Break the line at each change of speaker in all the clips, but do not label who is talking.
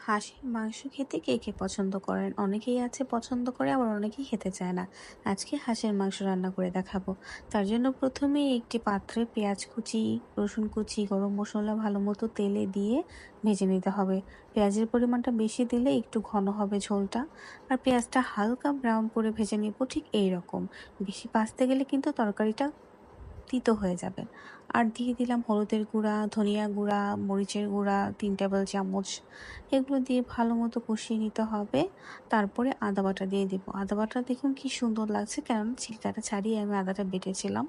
হাঁসের মাংস খেতে কে কে পছন্দ করেন? অনেকেই আছে পছন্দ করে, আবার অনেকেই খেতে চায় না। আজকে হাঁসের মাংস রান্না করে দেখাবো। তার জন্য প্রথমেই একটি পাত্রে পেঁয়াজ কুচি, রসুন কুচি, গরম মশলা ভালো মতো তেলে দিয়ে ভেজে নিতে হবে। পেঁয়াজের পরিমাণটা বেশি দিলে একটু ঘন হবে ঝোলটা। আর পেঁয়াজটা হালকা ব্রাউন করে ভেজে নিব, ঠিক এই রকম। বেশি ভাজতে গেলে কিন্তু তরকারিটা তিতো হয়ে যাবে। আর দিয়ে দিলাম হলুদের গুঁড়া, ধনিয়া গুঁড়া, মরিচের গুঁড়া ৩ টেবিল চামচ। এগুলো দিয়ে ভালো মতো কষিয়ে নিতে হবে। তারপরে আদা বাটা দিয়ে দিব। আদা বাটা দেখুন কি সুন্দর লাগছে, কেননা ছিলকাটা ছাড়িয়ে আমি আদাটা বেটেছিলাম।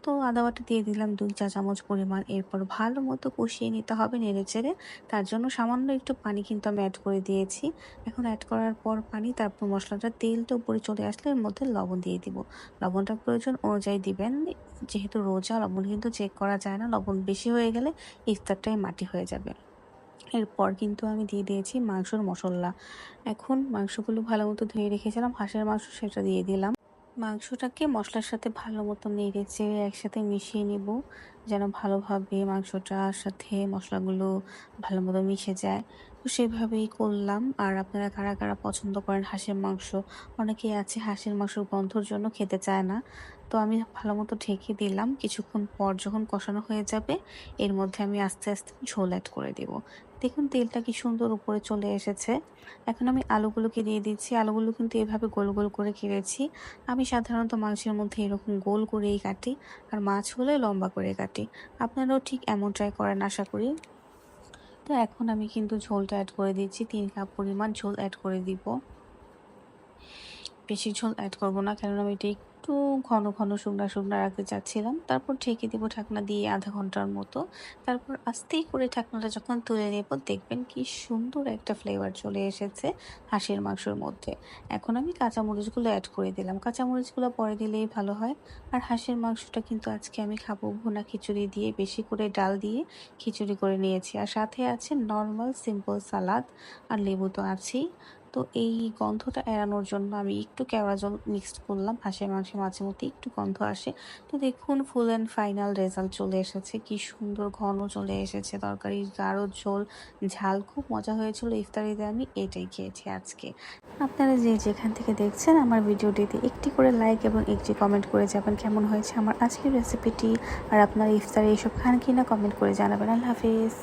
তো আদা বাটা দিয়ে দিলাম ২ চা চামচ পরিমাণ। এরপর ভালো মতো কষিয়ে নিতে হবে নেড়েচেড়ে। তার জন্য সামান্য একটু পানি কিন্তু আমি অ্যাড করে দিয়েছি। এখন অ্যাড করার পর পানি, তারপর মশলাটা তেলটা উপরে চলে আসলে এর মধ্যে লবণ দিয়ে দিব। লবণটা প্রয়োজন অনুযায়ী দিবেন। যেহেতু রোজা, লবণ কিন্তু চেক করা যায় না। লবণ বেশি হয়ে গেলে ইফতারটাই মাটি হয়ে যাবে। এরপর কিন্তু আমি দিয়ে দিয়েছি মাংসর মশলা। এখন মাংসগুলো ভালো মতো ধুয়ে রেখেছিলাম, হাঁসের মাংস, সেটা দিয়ে দিলাম। মাংসটাকে মশলার সাথে ভালো মতো নেড়ে চেড়ে একসাথে মিশিয়ে নিব, যেন ভালোভাবে মাংসটার সাথে মশলাগুলো ভালো মতো মিশে যায়। তো সেভাবেই করলাম। আর আপনারা কারা কারা পছন্দ করেন হাঁসের মাংস? অনেকেই আছে হাঁসের মাংসের গন্ধর জন্য খেতে চায় না। তো আমি ভালো মতো ঢেকে দিলাম। কিছুক্ষণ পর যখন কষানো হয়ে যাবে, এর মধ্যে আমি আস্তে আস্তে ঝোল অ্যাড করে দিব। দেখুন তেলটা কি সুন্দর উপরে চলে এসেছে। এখন আমি আলুগুলোকে দিয়ে দিচ্ছি। আলুগুলো কিন্তু এভাবে গোল গোল করে কেটেছি। আমি সাধারণত মাংসের মধ্যে এরকম গোল করেই কাটি, আর মাছ হলে লম্বা করে কাটি। আপনারাও ঠিক এমন ট্রাই করেন আশা করি। তো এখন আমি কিন্তু ঝোলটা অ্যাড করে দিচ্ছি। ৩ কাপ পরিমাণ ঝোল অ্যাড করে দিব। বেশি ঝোল অ্যাড করব না, কারণ আমি এটা একটু ঘন ঘন শুকনা শুকনা রাখতে চাচ্ছিলাম। তারপর ঢেকে দিব ঢাকনা দিয়ে আধা ঘন্টার মতো। তারপর আস্তেই করে ঢাকনাটা যখন তুলে নেব, দেখবেন কি সুন্দর একটা ফ্লেভার চলে এসেছে হাঁসের মাংসের মধ্যে। এখন আমি কাঁচামরিচগুলো অ্যাড করে দিলাম। কাঁচামরিচগুলো পরে দিলেই ভালো হয়। আর হাঁসের মাংসটা কিন্তু আজকে আমি খাবো ভুনা খিচুড়ি দিয়ে, বেশি করে ডাল দিয়ে খিচুড়ি করে নিয়েছি। আর সাথে আছে নর্মাল সিম্পল সালাদ, আর লেবু তো আছেই। তো এই গন্ধটা এড়ানোর জন্য আমি একটু কেওড়া জল মিক্সড করলাম। হাঁসের মাংসে মাঝে মধ্যে একটু গন্ধ আসে। তো দেখুন ফুল অ্যান্ড ফাইনাল রেজাল্ট চলে এসেছে। কি সুন্দর ঘন চলে এসেছে, তরকারির গাঢ় ঝোল, ঝাল খুব মজা হয়েছিল। ইফতারিতে আমি এটাই খেয়েছি আজকে। আপনারা যে যেখান থেকে দেখছেন আমার ভিডিওটিতে একটি করে লাইক এবং একটি কমেন্ট করে যাবেন কেমন হয়েছে আমার আজকের রেসিপিটি। আর আপনারা ইফতারে এইসব খান কিনা কমেন্ট করে জানাবেন। আল্লাহ হাফিজ।